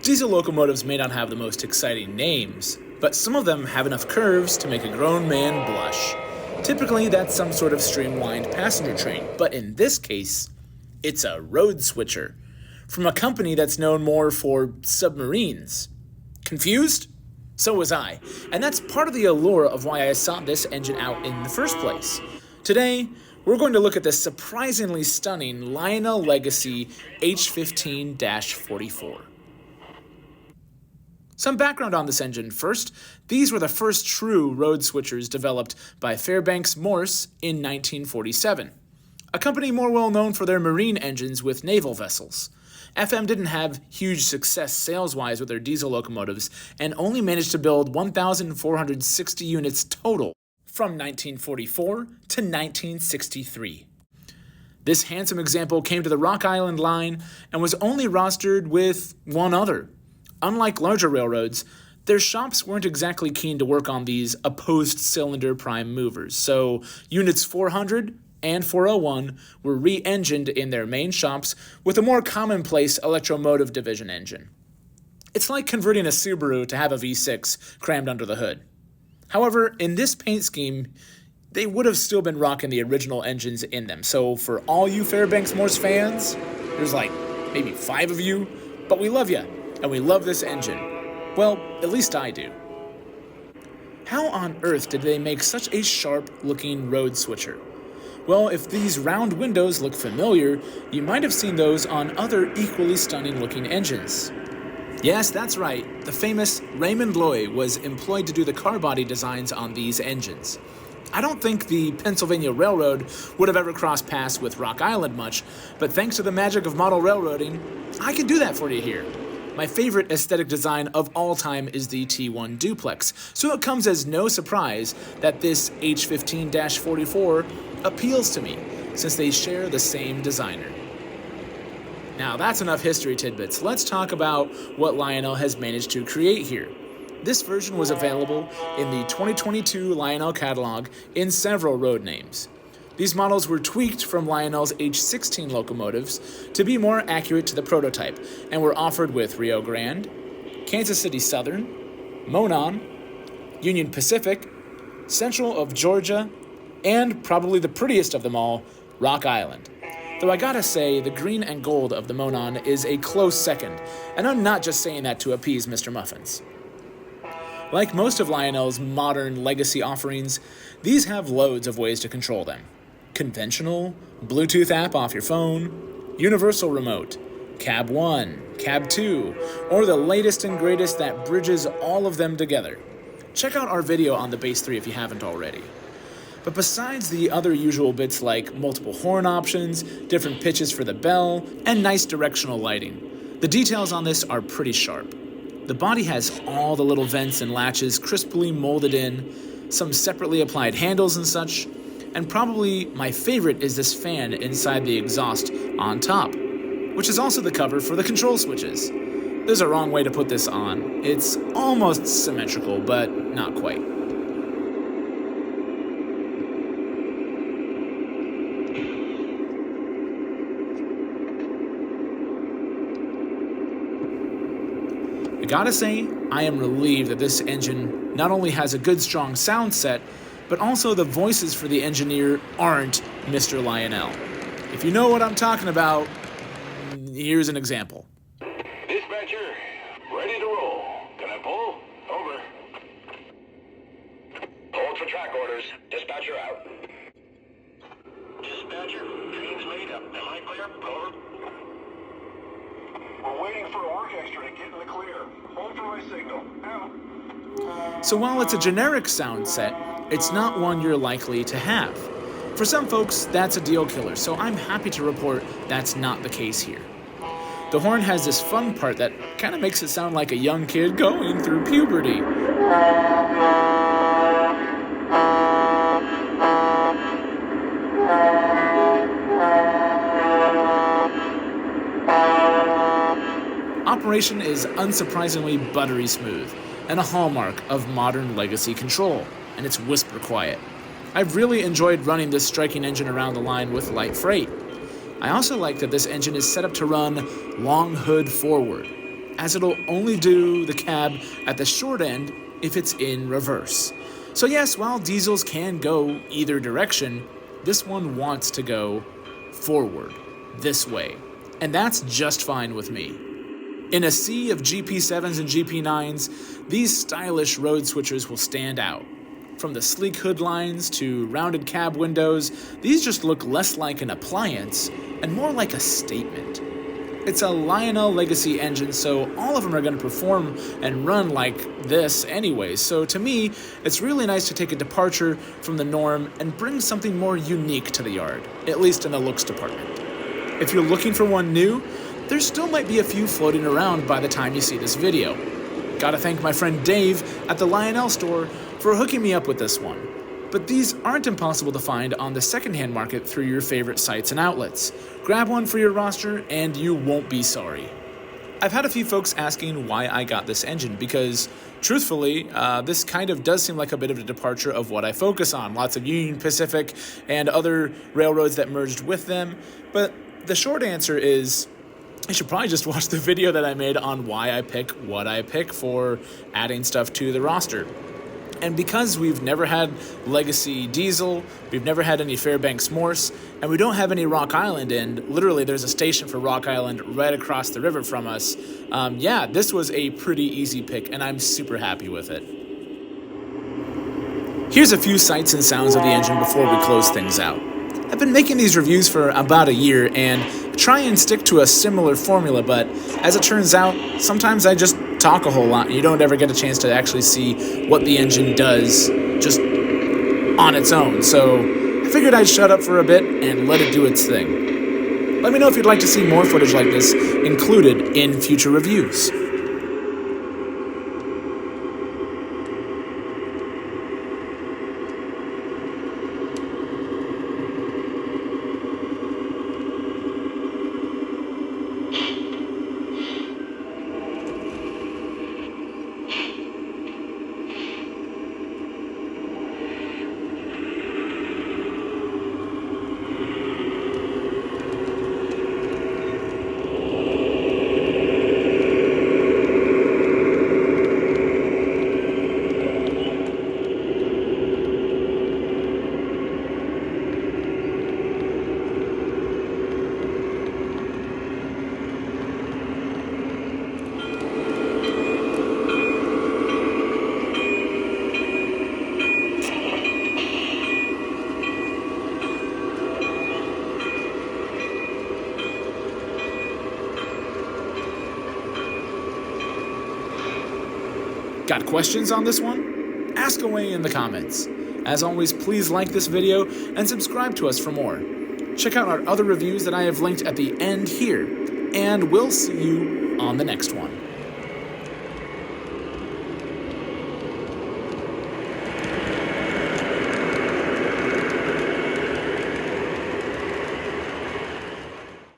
Diesel locomotives may not have the most exciting names, but some of them have enough curves to make a grown man blush. Typically, that's some sort of streamlined passenger train, but in this case, it's a road switcher from a company that's known more for submarines. Confused? So was I, and that's part of the allure of why I sought this engine out in the first place. Today, we're going to look at this surprisingly stunning Lionel Legacy H15-44. Some background on this engine first. These were the first true road switchers developed by Fairbanks Morse in 1947, a company more well known for their marine engines with naval vessels. FM didn't have huge success sales-wise with their diesel locomotives and only managed to build 1,460 units total from 1944 to 1963. This handsome example came to the Rock Island line and was only rostered with one other. Unlike larger railroads, their shops weren't exactly keen to work on these opposed-cylinder prime movers, so units 400 and 401 were re-engined in their main shops with a more commonplace electromotive division engine. It's like converting a Subaru to have a V6 crammed under the hood. However, in this paint scheme, they would have still been rocking the original engines in them, so for all you Fairbanks Morse fans, there's like maybe 5 of you, but we love you. And we love this engine. Well, at least I do. How on earth did they make such a sharp-looking road switcher? Well, if these round windows look familiar, you might have seen those on other equally stunning-looking engines. Yes, that's right. The famous Raymond Loewy was employed to do the car body designs on these engines. I don't think the Pennsylvania Railroad would have ever crossed paths with Rock Island much, but thanks to the magic of model railroading, I can do that for you here. My favorite aesthetic design of all time is the T1 duplex, so it comes as no surprise that this H15-44 appeals to me, since they share the same designer. Now that's enough history tidbits. Let's talk about what Lionel has managed to create here. This version was available in the 2022 Lionel catalog in several road names. These models were tweaked from Lionel's H16 locomotives to be more accurate to the prototype and were offered with Rio Grande, Kansas City Southern, Monon, Union Pacific, Central of Georgia, and probably the prettiest of them all, Rock Island. Though I gotta say, the green and gold of the Monon is a close second, and I'm not just saying that to appease Mr. Muffins. Like most of Lionel's modern legacy offerings, these have loads of ways to control them. Conventional, Bluetooth app off your phone, universal remote, cab 1, cab 2, or the latest and greatest that bridges all of them together. Check out our video on the Base 3 if you haven't already. But besides the other usual bits like multiple horn options, different pitches for the bell, and nice directional lighting, the details on this are pretty sharp. The body has all the little vents and latches crisply molded in, some separately applied handles and such, and probably my favorite is this fan inside the exhaust on top, which is also the cover for the control switches. There's a wrong way to put this on. It's almost symmetrical, but not quite. I gotta say, I am relieved that this engine not only has a good strong sound set, but also the voices for the engineer aren't Mr. Lionel. If you know what I'm talking about, here's an example. Dispatcher, ready to roll. Can I pull? Over. Hold for track orders. Dispatcher out. Dispatcher, train's made up. Am I clear? Over. We're waiting for orchestra to get in the clear. Hold for my signal. Out. So while it's a generic sound set, it's not one you're likely to have. For some folks, that's a deal killer, so I'm happy to report that's not the case here. The horn has this fun part that kind of makes it sound like a young kid going through puberty. Operation is unsurprisingly buttery smooth, and a hallmark of modern legacy control, and it's whisper quiet. I've really enjoyed running this striking engine around the line with light freight. I also like that this engine is set up to run long hood forward. as it'll only do the cab at the short end if it's in reverse. So yes, while diesels can go either direction, this one wants to go forward, this way. And that's just fine with me. In a sea of GP7s and GP9s, these stylish road switchers will stand out. From the sleek hood lines to rounded cab windows, these just look less like an appliance and more like a statement. It's a Lionel Legacy engine, so all of them are going to perform and run like this anyways. So to me, it's really nice to take a departure from the norm and bring something more unique to the yard, at least in the looks department. If you're looking for one new, there still might be a few floating around by the time you see this video. Gotta thank my friend Dave at the Lionel store for hooking me up with this one. But these aren't impossible to find on the secondhand market through your favorite sites and outlets. Grab one for your roster and you won't be sorry. I've had a few folks asking why I got this engine because, truthfully, this kind of does seem like a bit of a departure of what I focus on. Lots of Union Pacific and other railroads that merged with them. But the short answer is, I should probably just watch the video that I made on why I pick what I pick for adding stuff to the roster. And because we've never had Legacy Diesel, we've never had any Fairbanks Morse, and we don't have any Rock Island, and literally there's a station for Rock Island right across the river from us, this was a pretty easy pick, and I'm super happy with it. Here's a few sights and sounds of the engine before we close things out. I've been making these reviews for about a year and try and stick to a similar formula, but as it turns out, sometimes I just talk a whole lot and you don't ever get a chance to actually see what the engine does just on its own. So I figured I'd shut up for a bit and let it do its thing. Let me know if you'd like to see more footage like this included in future reviews. Got questions on this one? Ask away in the comments. As always, please like this video and subscribe to us for more. Check out our other reviews that I have linked at the end here, and we'll see you on the next one.